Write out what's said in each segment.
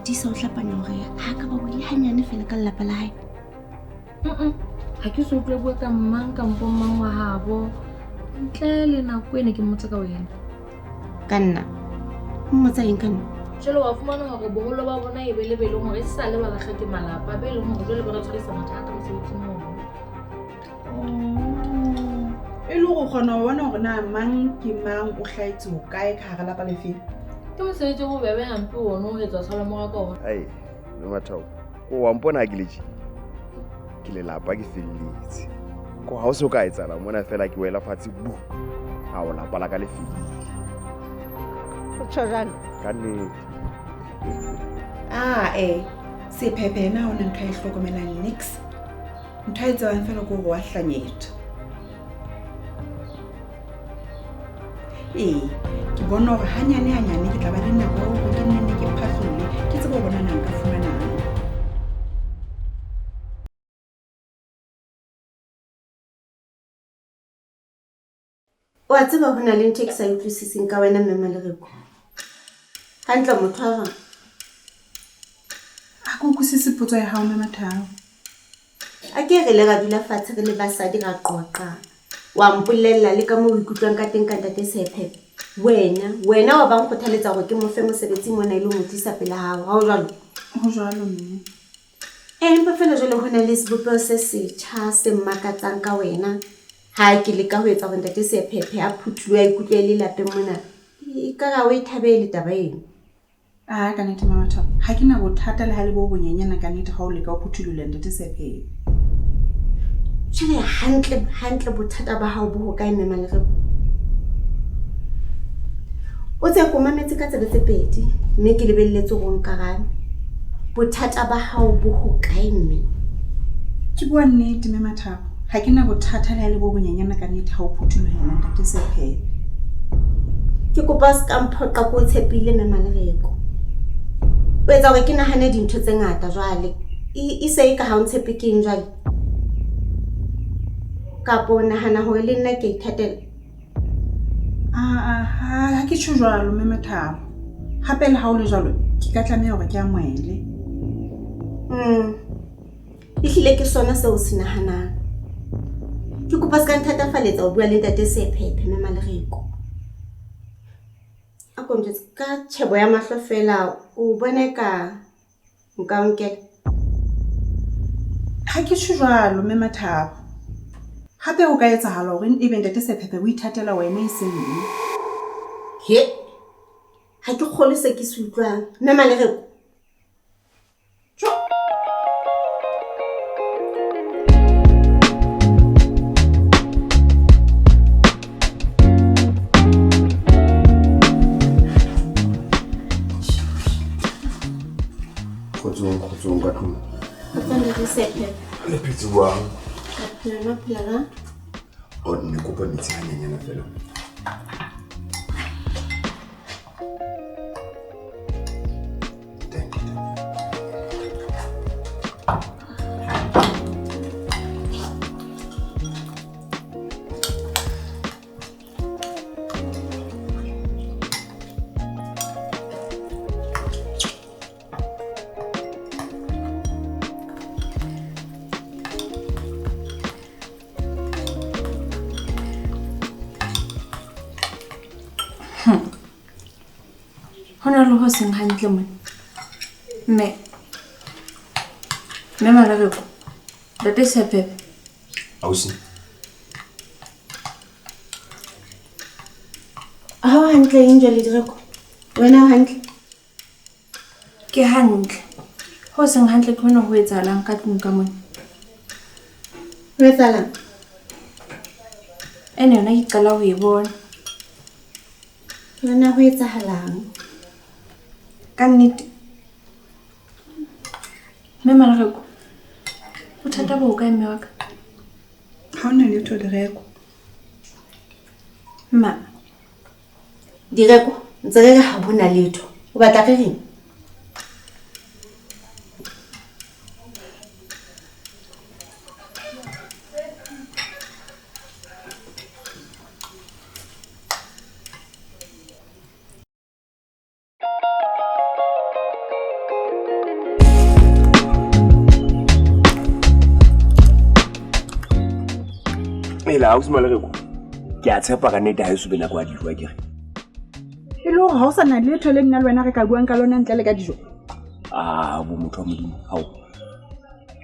Tisa o hlapanya hore ha ka ba bole hanyane fela ka lelapa la hae. Ha ke so utlwe bua ka mang kampo mang wa habo. Ntle le nako ene ke mmotsa ka wena. Ka nna. Mmotsa eng ka nna? Jwale wa fumana hore boholo ba bona e be le beleng hore sa le ba la kgate malapa be leng hore jwale ba tshwarisa mathata mosebetsing moo. E le go kgona ho bona hore na mang ke mang o hlaetse ho kae ka hara lapa le feng. Ke mosebetsi o bebe hampe ono ho etsa tshwala mora ka ona. Ai, no mathao. Ko wa mpona ke le ke le lapa ke felletse. Ko ha o se o ka etsala mona fela ke wela fatshe bu. Ha o lapa la ka le fellile. O tshwarana. Ka nnete. Sephephe na ona ntho e hlokomelang nix. Ntho e tsebang fela ko wa hlanyetsa. Ke bona hore hanyane ke tla ba le nako ho ke nne ke phahlole ke tsebo bona nang ka fumana. Wa tseba hona le ntho e ke sa utlwisising ka wena mme Malereko. Hantle motho a jwang? Ha ke utlwisise potso ya hao mme Mathao. A ke re le ga dula fatshe re le basadi ra qoqa. Wa mpolella le ka moo o ikutlwang ka teng ka ntate Sephephe. Wena wa bang kgothaletsa hore ke mo fe mosebetsi mona ile mo tlisa pele hao. Ha o jwalo? Ho jwalo mme. Empa fela jwale hona le sebopeho se setjha se mmakatsang ka wena. Ha ke le ka ho etsa hore ntate Sephephe a phuthuwe a ikutlwe le lapeng mona. Ka ga o e thabele taba eno. Ka nnete mme Mathao. Ha ke na bothata le ha le bo bonyenyana ka nnete ha o leka ho phuthulela ntate Sephephe. Jwale hantle bothata ba hao bo ho kae mme Malereko? O tse ko mametse ka tsebe tse pedi mme ke lebelletse go nkarane. Bothata ba hao bo ho kae mme? Ke bua nnete mme Mathao. Ha ke na bothata le ha le bo bonyenyana ka nnete ha o phuthulela ntate Sephephe. Ke kopa se ka mphoqa ko tshepile mme Malereko. O etsa hore ke nahane dintho tse ngata jwale. E se ka ha o ntshepe ke eng jwale? Kapo nahana hore le nna ke ithatela. Ha ke tsho jwalo mme Mathao. Hape le ha o le jwalo ke ka tlameha hore ke amohele. Ehlile ke sona seo se nahanang. Ke kopa se ka nthatafaletsa ho bua le ntate Sephephe mme Malereko. A ko ntse ka tshebo ya mahlo fela o bona ka nka nkela. Ha ke tsho jwalo mme Mathao. Hape o ka etsahala hore ebe ntate Sephephe o ithatela wena e seng nna. Ha ke kgolwe se ke se utlwang mme Malereko. Kgotsong ka tlung. Ntate Sephephe. Le phetse buang. Phela. O ne kopa metsi hanyanyana fela. Thank you. Hona le ho seng hantle mona. Mme Malereko. Ntate Sephephe. Ausi. Ha o hantle eng jwale Direko? Wena o hantle? Ke hantle. Ho seng hantle ke hona ho etsahalang ka tlung ka mona. Ho etsahalang? Ene yona ke qala ho e bona. Wena ho etsahalang? Ka nnete. Mme Malereko. O thata bo ka mme wa ka. Ha ona letho Direko. Mma. Direko, ntse re ha hona letho. O batla re reng? Jwale ha o se Malereko. Ke a tshepa ka nnete ha e sobe nako ya dijo a kere. E le hore ha o sa na letho le nna le wena re ka buang ka lona ntle le ka dijo. Bo motho wa Modimo. Hao.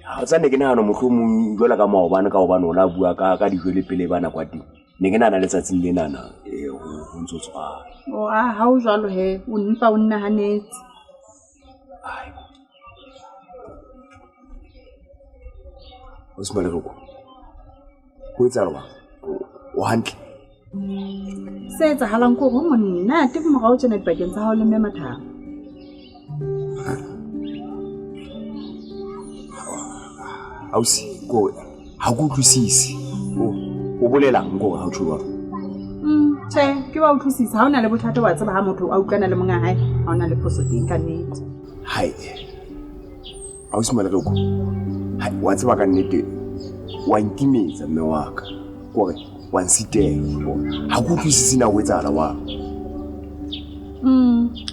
Ha o tsane ke nahana mohlomong jwala ka maobane ka hobane o la bua ka dijo le pele bana kwa teng. Ne ke nahana letsatsing le nana ho ntso tshwana. O ha o jwalo he, o npa o nna hanetse. Ai. O se Malereko. Ho etsa jwang? O hantle. Se etsahalang ko ho monate ke morao tjena dipakeng tsa hao le mme Mathabo. Ausi ko ha go utlwisisi. O bolelang go ha o tshwa. Tjhe, ke ba utlwisisa ha ona le bothata wa tseba ha motho a utlwana le monga hae, ha ona le phoso teng ka nnete. Hai. Ausi Malereko. Hai, wa tseba ka nnete wa nkimetsa mme wa ka. Kore wa nsitela. Ha go utlwisisi na o etsahala wa.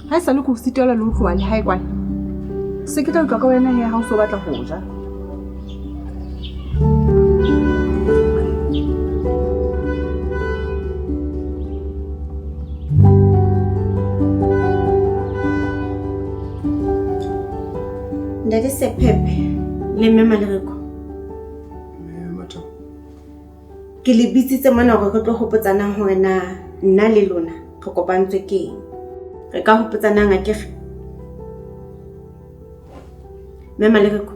Ha sa le go sitela le utlwa le hae kwa. Se ke tla utlwa ka wena he ha o so batla go ja. Ndadi Sepepe le mme Malereko. Mathabo. Ke le bitsitse mona hore re tlo hopotsana hore na nna le lona re kopantswe ke eng. Re ka hopotsana nga ke mme Malereko.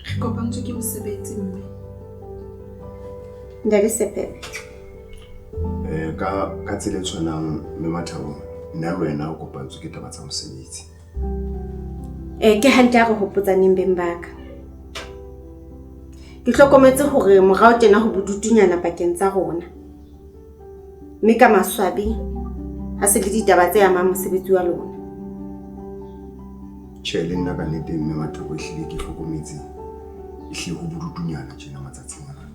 Re kopantswe ke mosebetsi mme. Ndadi Sepepe. Ka tsela tshwanang mme Mathabo nna le wena o kopantswe ke taba tsa mosebetsi. Ke hantle re hopotsaneng beng baka. Ke hlokometse hore morao tjena ho bodutunyana pakeng tsa rona. Mme ka maswabi ha se le ditaba tse amang mosebetsi wa lona. Tjhe le nna ka nnete mme Mathabo ehlile ke hlokometse ehlile ho bodutunyana tjena matsatsing ana.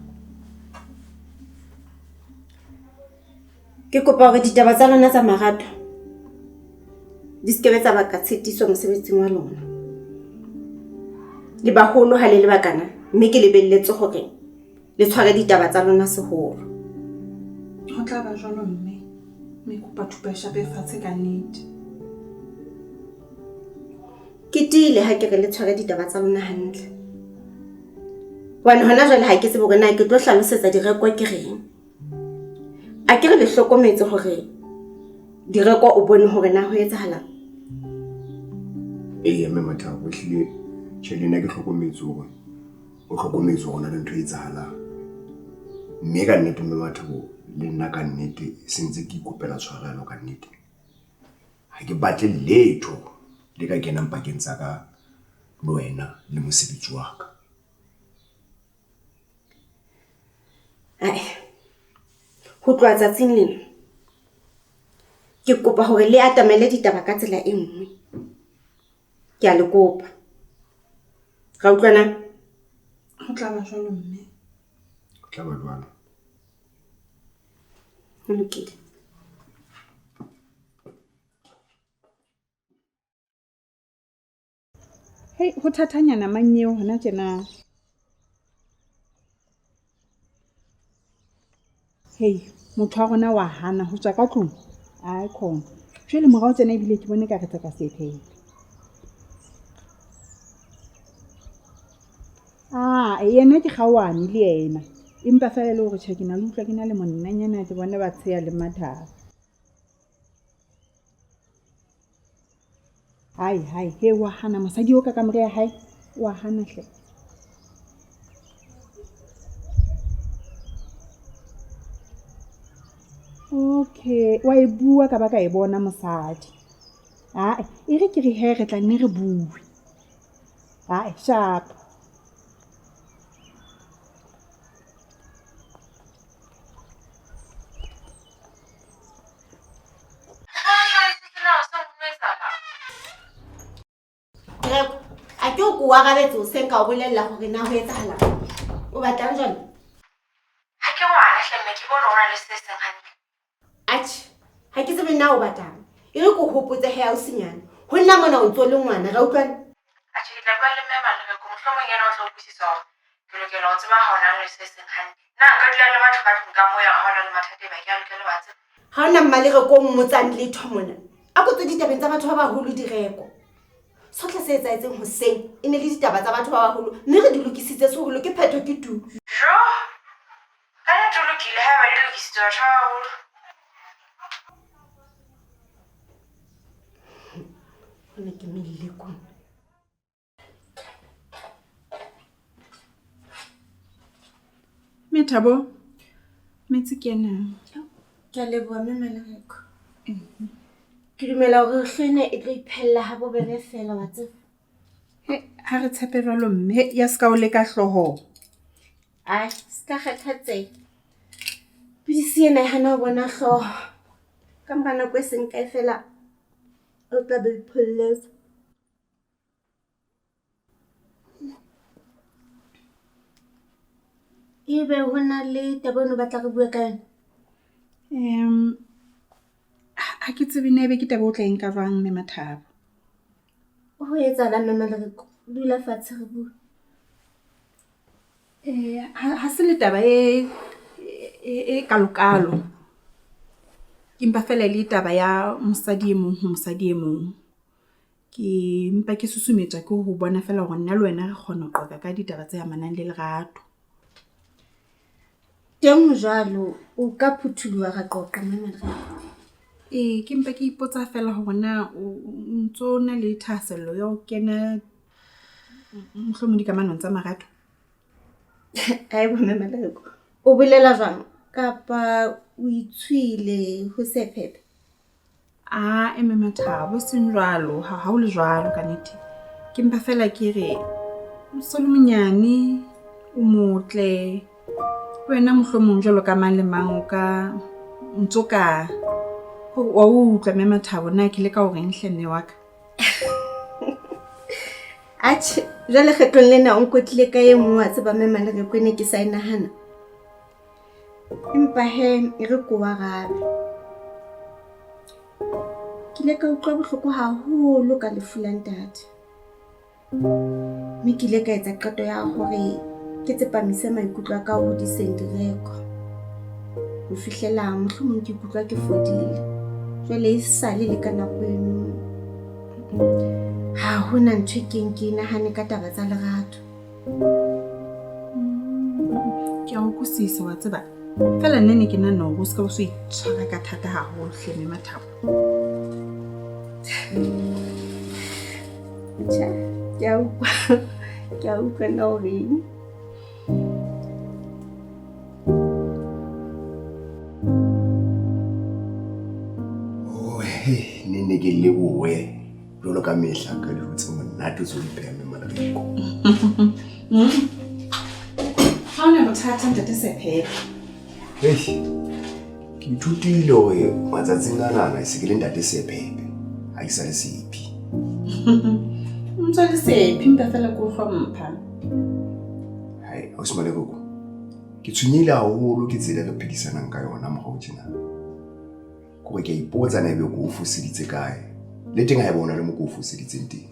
Ke kopa hore ditaba tsa lona tsa marato di skebe tsa baka tshitiso mosebetsing wa lona. Le baholo ha le le bakana, mme ke lebelletse hore le tshware ditaba tsa lona seholo. Ho tla ba jwalo mme. Me kopa thupa shape fatshe ka nnete. Ke tile ha ke re le tshware ditaba tsa lona hantle. Wane hona jwale ha ke tsebe hore na ke tlo hlalosetsa direkwa ke reng. A ke re le hlokometse hore direkwa o bone hore na ho etsahalang. Mme Mathabo ehlile tjhelete nna ke hlokometse hore o hlokometse hore na le ntho e etsahalang. Mme ka nnete mme Mathabo le nna ka nnete sentse ke ikopela tshwarelo ka nnete. Ha ke batle letho le ka kenang pakeng tsa ka le wena le mosebetsi wa ka. Ho tloha tsatsing lena ke kopa hore le atamele ditaba ka tsela e nngwe. Ke a le kopa. Ra utlwana? Ho tla ba jwalo mme. Ho tla ba jwalo. Ho lokile. Hey, ho thatanyana manyeo hona tjena. Hey, motho wa rona wa hana ho tswa ka tlung. Ai khona. Jwale morao tsena ebile ke bone ka re tsaka sephele. Yena ke kgawane le yena. Empa fela le hore tjhe ke na le utlwa ke na le monnanyana ke bone ba tsheya le Mathabo. Hai, he wa hana mosadi o ka kamore ya hae wa hana hle. Okay, wa e bua ka ba ka e bona mosadi. E re ke re he re tla nne re bue. Sharp. A ke o wa gabetse o seng ka o bolella hore na ho etsahala. O batlang jwale? Ha ke ngwana hlemme ke bona hona le se seng hantle. Atjhe, ha ke tsebe na o batlang. E re ko hopotse he o senyane. Ho nna mona o ntso le ngwana, ra utlwana? Atjhe ke tla bua le mme Malereko mohlomong yena o tla utlwisisa hore ke ke lokela ho tseba ha hona le se seng hantle. Nna nka dula le batho ba tlong ka moya ha hona le mathata ba ke a lokela ba tseba. Ha ona mmalere ko mmotsang letho mona. A ko tse ditabeng tsa batho ba baholo direko. Sohle se etsahetseng hoseng e ne le ditaba tsa batho ba baholo mme re di lokisitse seholo ke phetho ke tu. Jo ka ne di lokile ha ba di lokisitse batho ba baholo. Hona ke mellile kona. Methabo, metsi ke ena. Ke a leboha mme Malereko. Ke dumela hore hlene e tlo iphella ha bobebe fela wa tseba. Ha re tshepe jwalo mme ya ska o le ka hloho. Ai, ska kgathatseha. Pidisi ena e hana ho bona hlooho. Ka mora nako e seng kae fela o tla be ipholletse. Ebe ho na le taba eno batla re bue ka yona? Ha ke tsebe ne be ke taba o tla eng ka jwang mme Mathabo. Ho etsahala mme Malereko? Dula fatshe re bue. Ha se le taba e kalokalo. Empa fela le taba ya mosadi e mong ho mosadi e mong. Empa ke susumetsa ke ho bona fela hore nna le wena re kgona ho qoqa ka ditaba tse amanang le lerato. Teng jwalo o ka phuthuloha ra qoqa mme Malereko. Ke empa ke ipotsa fela hore na o ntso na le thahasello ya ho kena mohlomong dikamanong tsa marato. Ai bo mme Malereko. O bolela jwang? Kapa o itshwile ho se phephe? Mme Mathabo seng jwalo ha o le jwalo ka nnete. Ke empa fela ke re o solo monyane o motle wena mohlomong jwalo ka mang le mang o ka ntso ka wa utlwa mme Mathabo na ke le ka hore nhlenne wa ka. Atjhe, jwale kgetlong lena o nkotlile ka e mong wa tseba mme Malereko ne ke sa inahana. Empa he e re ko wa gabe. Ke ile ka utlwa bohloko haholo ka lefu la ntate. Mme ke ile ka etsa qeto ya hore ke tsepamise maikutlo a ka ho disendireko. Ho fihlela mohlomong ke ikutlwa ke fodile. Jwale e sale le ka nako eno. Ha hona ntho e ke nahane ka taba tsa lerato. Ke a utlwisisa wa tseba. Fela nne ke nna no go ska o se itshwara ka thata haholo hle mme Mathabo. Tja, ke a utlwa na o reng. Ne ke lebohe jwalo ka mehla ka dijo tse monate tse o di pheha mme Malereko. Ha ona bothata ntate Sephepe. Ke ithutile hore matsatsing ana e se ke le ntate Sephepe ha ke sa le Sephi. Ntse le Sephi mpa fela ko hlompha. Hai, o se Malereko. Ke tshwenyile haholo ke tsela re phedisanang ka yona morao tjena. Ko ke ipotsa na ebe go fuseditse kae le teng ha e bona le mo go fuseditseng teng.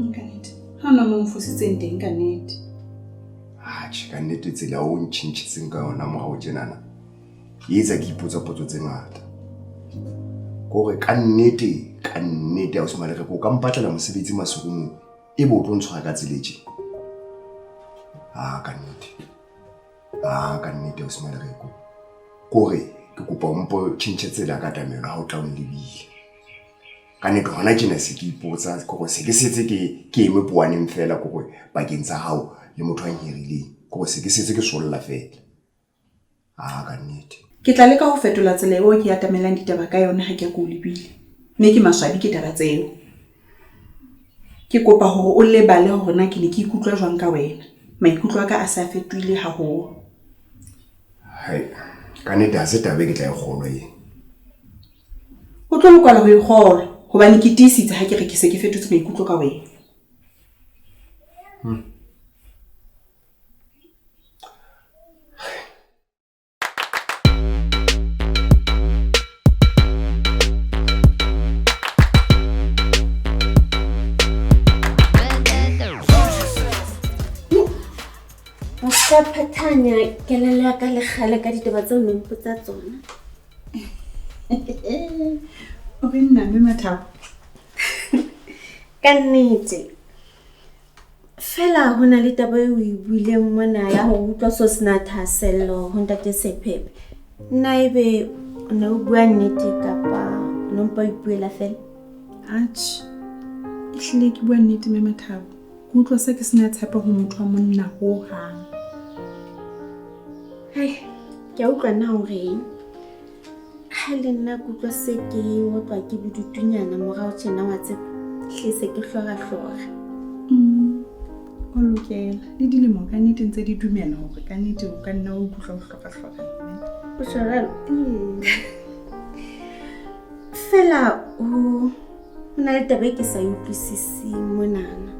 Kanete ha ona mo mfusitseng teng kanete. Ka nnete tsela o ntšhintšhitseng ka yona morao tjenana e etsa ke ipotsa potso tse ngata kore ka nnete ha o se Malereko o ka mpatlela mosebetsi masokong e bo o tlo ntshwara ka tseletše. Ka nnete o se Malereko kore ke kopa o mpo tšhintšhe tsela ka tamelo ha o tla o lebile. Ka nnete gona tjena se ke ipotsa kore se ke setse ke eme poaneng fela kore bakeng tsa hao le motho a nyerileng kore se ke setse ke solla fela. Ka nnete Ke tla leka ho fetola tsela eo ke atamelang ditaba ka yona ha ke go lebile. Mme ke maswabi ke taba tseo. Ke kopa hore o lebale hore na ke ne ke ikutlwa jwang ka wena. Maikutlo a ka a sa fetohile haholo. Ka nnete ha se taba ke tla e kgolwa e. O tlo lokela ho e kgolwa hobane ke tiisitse ha ke re ke se ke fetotse maikutlo ka wena. ka phathanya kelello ya ka le kgale ka ditaba tseo ne mpotsa tsona. O re nna mme Thabo. Ka nnete. Fela hona le taba eo e buileng mona ya ho utlwa so sena thahasello ho ntate Sephebe. Nna ebe o ne o bua nnete kapa o no mpa o ipuela fela? Atjhe. Ehlile ke bua nnete mme Thabo. Ke utlwa se ke sena tshepo ho motho wa monna ho hang. Hai, ke a utlwa na hore ha le nna ke utlwa se ke otlwa ke bodutunyana morao tjena wa tseba. Hlise ke hlora. O lokela. Le dilemo ka nnete ntse di dumela hore ka nnete o ka nna o utlwa o hloka. O tshwarelo. Fela o na le taba ke sa utlwisising monana.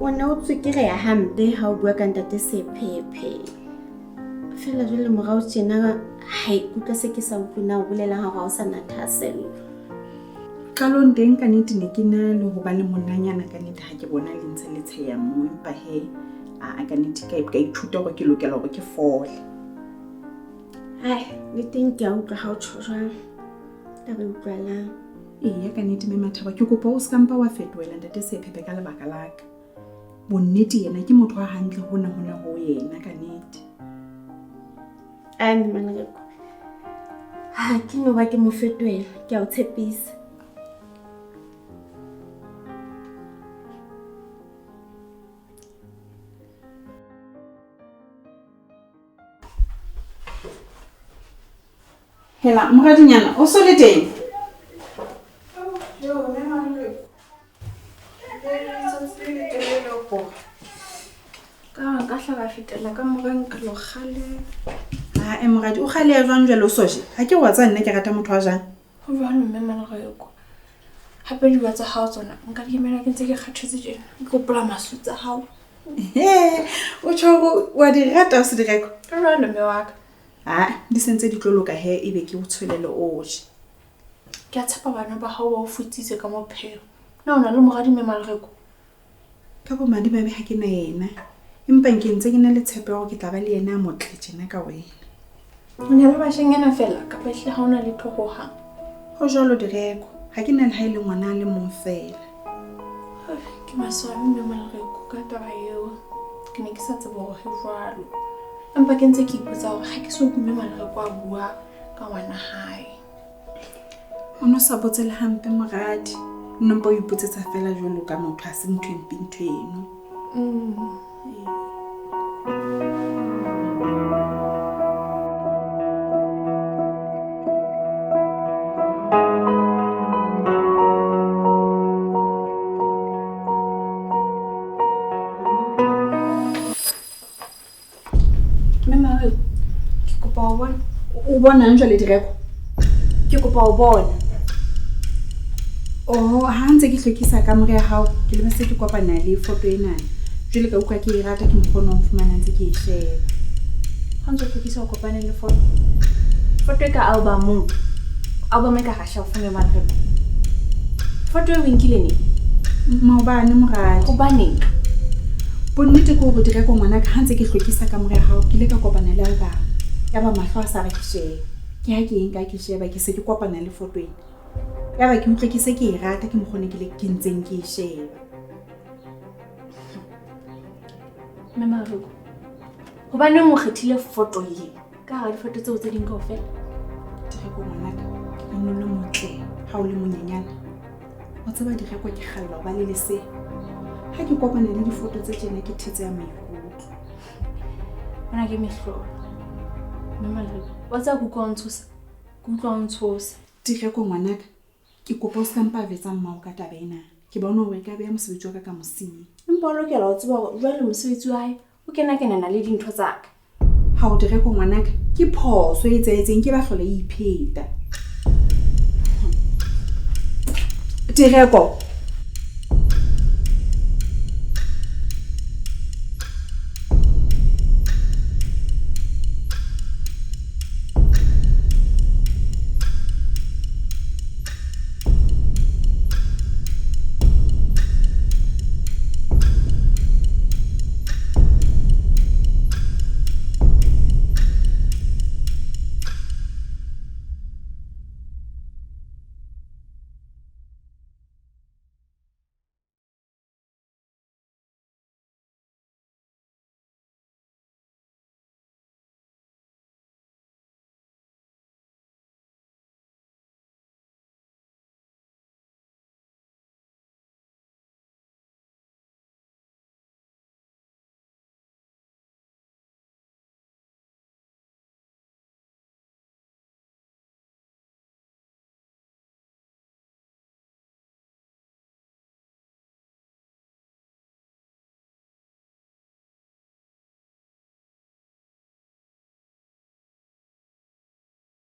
Wona o tswekere ya hampe ha o bua ka ntate Sephebe. Fela jwale morao tjena hai utlwa se ke sa utlwe na o bolela hore ha o sa na thahasello. Qalong teng ka nnete ne ke na le ho ba le monanyana ka nnete ha ke bona le ntse le tsheya mo empa he a ka nnete ka ithuta hore ke lokela hore ke fole. Hai, le teng ke a utlwa ha o tjho jwang. Taba utlwalang. Eya ka nnete mme Thabo ke kopa o se ka mpa wa fetohela ntate Sephebe ka lebaka la ka. Bonnete yena ke motho wa hantle hona ho yena ka nnete. Ai Maleko. Ha ke no ba ke mo fetohela, ke a o tshepisa. Hela moradinyana o so le teng. Ka hla ba fetela ka moreng ka lo kgale. Moradi o kgale ya jwang jwale o soje? Ha ke wa tsa nna ke rata motho wa jang. Ho jwalo mme Maleko. Hape di batsa hao tsona. Nka di emela ke ntse ke kgathetse tjena. Ke kopola masutsa hao. O tshwaro wa di rata o se di reko. Ka jwalo mme wa ka. Di sentse di tlo loka he ebe ke o tsholele o je. Ke a tshepa bana ba hao ba o futsitse ka mopheo. Na ona le moradi mme Maleko. Ka bo madi ba be ha ke na yena. Empa nke ntse ke na le tshepo hore ke tla ba le yena motle tjena ka wena. O ne le bashengena fela kapa ehle ha ona le thoho hang. Ho jwalo di reko. Ha ke na le ha ile ngwana le mong fela. Ke maswabi mme Maleko ka taba eo. Ke ne ke sa tseba hore he jwalo. Empa ke ntse ke ipotsa hore ha ke so mme Maleko a bua ka ngwana hae. O no sa botse le hampe moradi. Nna mpa o ipotsetsa fela jwalo ka motho a se ntho empe ntho eno. O bona jwale direko. Ke kopa o bona. Ha ntse ke hlokisa kamore ya hao ke le bese ke kopana le foto ena. Jwale ka utlwa ke e rata ke mkgono o mfumana ntse ke e sheba. Ha ntse hlokisa o kopane le foto. Foto ka album. Album e ka gasha o fune Maleko. Foto e winkile ne. Maobane moradi. Hobane Bonnete ko go direko ngwana ka ha ntse ke hlokisa kamore ya hao ke le ka kopana le album. Ya ba mahlo a sa re ke sheba. Ke ha ke eng ka ke sheba ke se ke kopana le foto ena. Ya ba ke utlwe ke se ke e rata ke mkgone ke le ke ntseng ke e sheba. mme Maleko. Hobane mo kgethile foto e ka ha di foto tseo tse ding kaofela. Direko ngwanaka ke nonne motle ha o le monyenyana. O tseba direko ke kgalla ba le lese. Ha ke kopana le difoto tse tjena ke thetse ya maikutlo. Bona ke mehlo. Mme Maleko. Wa tsa go kwa ntshosa. Go utlwa ntshosa. Direko ngwanaka ke kopa o se ka mpa vetsa mmao ka taba ena. Ke bona hore ka beya mosebetsi wa ka mosing. Empa o lokela ho tseba hore jwale mosebetsi wa hae o kenana le dintho tsa ka. Ha o direko ngwanaka ke phoso e etseng ke ba hlola ipheta. Direko